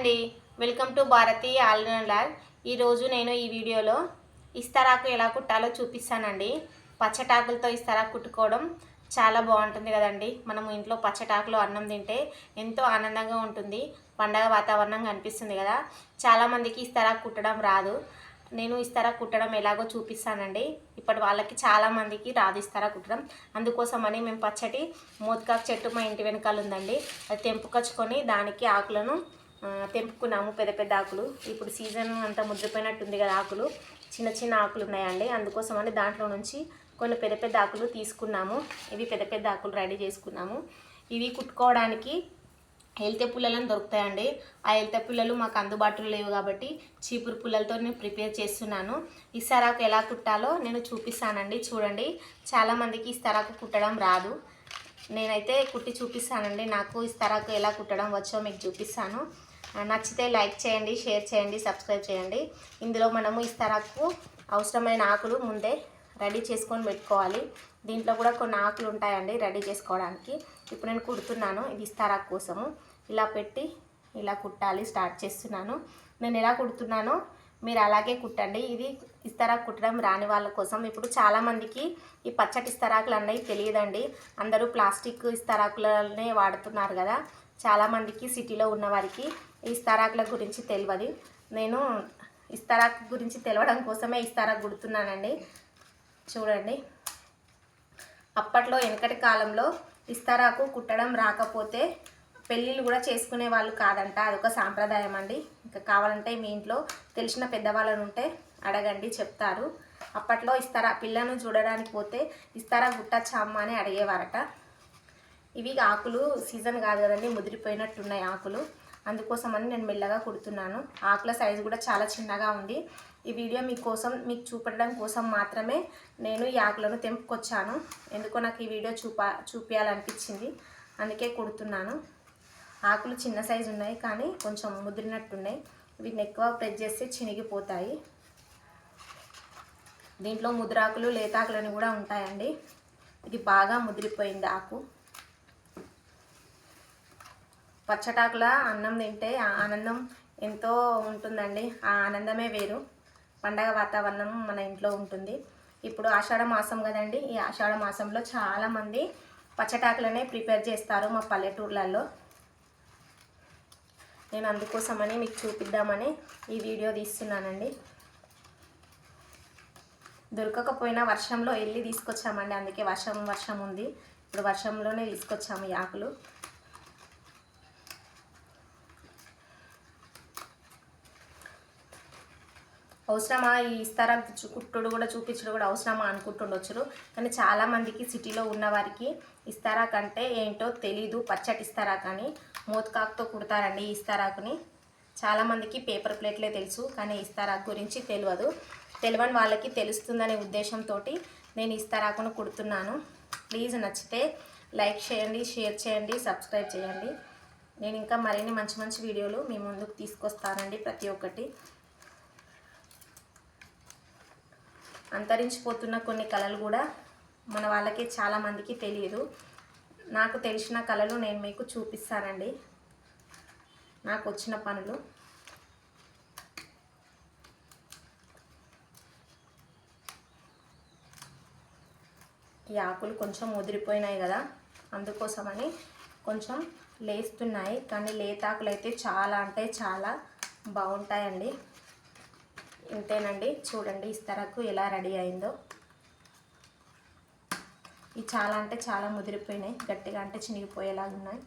అండి, welcome to Bharati all round lab. ఈరోజు నేను ఈ వీడియోలో ఇస్తరాకు ఎలా కుట్టాలో చూపిస్తానండి. పచ్చటాకులతో ఇస్తరాకు కుట్టుకోవడం చాలా బాగుంటుంది కదండి. మనము ఇంట్లో పచ్చటాకులో అన్నం తింటే ఎంతో ఆనందంగా ఉంటుంది, పండగ వాతావరణం కనిపిస్తుంది కదా. చాలామందికి ఇస్తరాకు కుట్టడం రాదు. నేను ఇస్తరాకు కుట్టడం ఎలాగో చూపిస్తానండి. ఇప్పటి వాళ్ళకి చాలామందికి రాదు ఇస్తరాకు కుట్టడం. అందుకోసమని మేము పచ్చటి మోత్కాకు చెట్టు మా ఇంటి వెనకాల ఉందండి, అది తెంపుకొచ్చుకొని దానికి ఆకులను తెంపుకున్నాము. పెద్ద పెద్ద ఆకులు, ఇప్పుడు సీజన్ అంతా ముద్రపోయినట్టుంది కదా, ఆకులు చిన్న చిన్న ఆకులు ఉన్నాయండి. అందుకోసమని దాంట్లో నుంచి కొన్ని పెద్ద పెద్ద ఆకులు తీసుకున్నాము. ఇవి పెద్ద పెద్ద ఆకులు రెడీ చేసుకున్నాము. ఇవి కుట్టుకోవడానికి ఎలితే పుల్లలను దొరుకుతాయండి. ఆ ఎలితే పుల్లలు మాకు అందుబాటులో లేవు కాబట్టి చీపురు పుల్లలతో నేను ప్రిపేర్ చేస్తున్నాను. ఇస్తరాకు ఎలా కుట్టాలో నేను చూపిస్తానండి. చూడండి, చాలామందికి ఇస్తరాకు కుట్టడం రాదు. నేనైతే కుట్టి చూపిస్తానండి. నాకు ఇస్తరాకు ఎలా కుట్టడం వచ్చో మీకు చూపిస్తాను. నచ్చితే లైక్ చేయండి, షేర్ చేయండి, సబ్స్క్రైబ్ చేయండి. ఇందులో మనము ఇస్తరాకు అవసరమైన ఆకులు ముందే రెడీ చేసుకొని పెట్టుకోవాలి. దీంట్లో కూడా కొన్ని ఆకులు ఉంటాయండి రెడీ చేసుకోవడానికి. ఇప్పుడు నేను కుడుతున్నాను, ఇది ఇస్తరాకు కోసము. ఇలా పెట్టి ఇలా కుట్టాలి, స్టార్ట్ చేస్తున్నాను. నేను ఎలా కుడుతున్నానో మీరు అలాగే కుట్టండి. ఇది ఇస్తరాకు కుట్టడం రాని వాళ్ళ కోసం. ఇప్పుడు చాలామందికి ఈ పచ్చటి ఇస్తరాకులు అన్నవి తెలియదండి. అందరూ ప్లాస్టిక్ ఇస్తరాకులనే వాడుతున్నారు కదా. చాలామందికి సిటీలో ఉన్నవారికి ఈ ఇస్తరాకుల గురించి తెలియదు. నేను ఇస్తరాకు గురించి తెలవడం కోసమే ఇస్తరాకు కుడుతున్నానండి. చూడండి, అప్పట్లో వెనకటి కాలంలో ఇస్తరాకు కుట్టడం రాకపోతే పెళ్ళిళ్ళు కూడా చేసుకునే వాళ్ళు కాదంట. అదొక సాంప్రదాయం అండి. ఇంకా కావాలంటే మీ ఇంట్లో తెలిసిన పెద్దవాళ్ళని ఉంటే అడగండి, చెప్తారు. అప్పట్లో పిల్లను చూడడానికి పోతే ఇస్తారా గుట్టచ్చా అమ్మ అని అడిగేవారట. ఇవి ఆకులు సీజన్ కాదు కదండి, ముదిరిపోయినట్టున్నాయి ఆకులు. అందుకోసమని నేను మెల్లగా కుడుతున్నాను. ఆకుల సైజు కూడా చాలా చిన్నగా ఉంది. ఈ వీడియో మీకు చూపడం కోసం మాత్రమే నేను ఈ ఆకులను తెంపుకొచ్చాను. ఎందుకో నాకు ఈ వీడియో చూపించాలనిపించింది, అందుకే కుడుతున్నాను. ఆకులు చిన్న సైజు ఉన్నాయి కానీ కొంచెం ముదిరినట్టున్నాయి. వీటిని ఎక్కువ ప్రెస్ చేస్తే చినిగిపోతాయి. దీంట్లో ముద్రాకులు లేతాకులని కూడా ఉంటాయండి. ఇది బాగా ముదిరిపోయింది ఆకు. పచ్చటాకుల అన్నం తింటే ఆనందం ఎంతో ఉంటుందండి. ఆ ఆనందమే వేరు. పండగ వాతావరణం మన ఇంట్లో ఉంటుంది. ఇప్పుడు ఆషాఢ మాసం కదండి. ఈ ఆషాఢ మాసంలో చాలామంది పచ్చటాకులనే ప్రిపేర్ చేస్తారు మా పల్లెటూర్లలో. నేను అందుకోసమని మీకు చూపిద్దామని ఈ వీడియో తీస్తున్నానండి. దొరకకపోయినా వర్షంలో వెళ్ళి తీసుకొచ్చామండి. అందుకే వర్షం ఉంది. ఇప్పుడు వర్షంలోనే తీసుకొచ్చాము ఈ ఆకులు. అవసరమా ఈ ఇస్తరాకు కుట్టుడు కూడా చూపించడం కూడా అవసరమా అనుకుంటుండొచ్చు. కానీ చాలామందికి సిటీలో ఉన్నవారికి ఇస్తరాకు అంటే ఏంటో తెలీదు. పచ్చటి ఇస్తరాకు అని మోత్కాకుతో కుడతారండి ఈ ఇస్తరాకుని. చాలామందికి పేపర్ ప్లేట్లే తెలుసు, కానీ ఇస్తరాకు గురించి తెలియని వాళ్ళకి తెలుస్తుందనే ఉద్దేశంతో నేను ఇస్తరాకును కుడుతున్నాను. ప్లీజ్ నచ్చితే లైక్ చేయండి, షేర్ చేయండి, సబ్స్క్రైబ్ చేయండి. నేను ఇంకా మరిన్ని మంచి మంచి వీడియోలు మీ ముందుకు తీసుకొస్తానండి. ప్రతి ఒక్కటి అంతరించిపోతున్న కొన్ని కళలు కూడా మన వాళ్ళకి చాలామందికి తెలియదు. నాకు తెలిసిన కళలు నేను మీకు చూపిస్తానండి, నాకు వచ్చిన పనులు. ఈ ఆకులు కొంచెం ముదిరిపోయినాయి కదా, అందుకోసమని కొంచెం లేస్తున్నాయి. కానీ లేతాకులు అయితే చాలా అంటే చాలా బాగుంటాయండి. ఇంతేనండి, చూడండి ఇస్తరాకు ఎలా రెడీ అయిందో. ఇవి చాలా అంటే చాలా ముదిరిపోయినాయి, గట్టిగా అంటే చినిగిపోయేలాగా ఉన్నాయి.